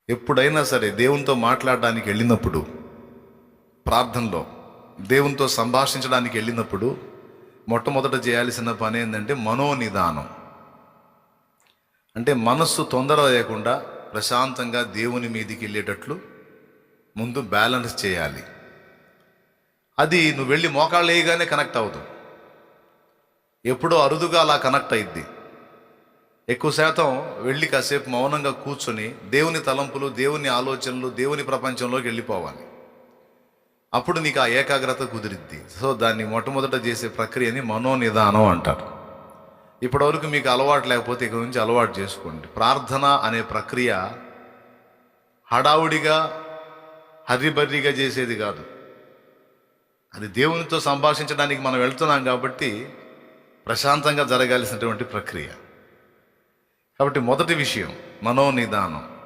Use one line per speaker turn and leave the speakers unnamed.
ఎప్పుడైనా సరే దేవునితో మాట్లాడడానికి వెళ్ళినప్పుడు, ప్రార్థనలో దేవునితో సంభాషించడానికి వెళ్ళినప్పుడు మొట్టమొదట చేయాల్సిన పని ఏంటంటే మనోనిదానం. అంటే మనస్సు తొందర లేకుండా ప్రశాంతంగా దేవుని మీదికి వెళ్ళేటట్లు ముందు బ్యాలెన్స్ చేయాలి. అది నువ్వు వెళ్ళి మోకాళ్ళు వేయగానే కనెక్ట్ అవుతావు. ఎప్పుడో అరుదుగా అలా కనెక్ట్ అయింది. ఎక్కువ శాతం వెళ్ళి కాసేపు మౌనంగా కూర్చొని దేవుని తలంపులు, దేవుని ఆలోచనలు, దేవుని ప్రపంచంలోకి వెళ్ళిపోవాలి. అప్పుడు నీకు ఆ ఏకాగ్రత కుదిరిద్ది. సో దాన్ని మొట్టమొదట చేసే ప్రక్రియని మనోనిదానం అంటారు. ఇప్పటివరకు మీకు అలవాటు లేకపోతే ఇక నుంచి అలవాటు చేసుకోండి. ప్రార్థన అనే ప్రక్రియ హడావుడిగా హరిబరిగా చేసేది కాదు. అది దేవునితో సంభాషించడానికి మనం వెళ్తున్నాం కాబట్టి ప్రశాంతంగా జరగాల్సినటువంటి ప్రక్రియ. కాబట్టి మొదటి విషయం మనోనిదానం.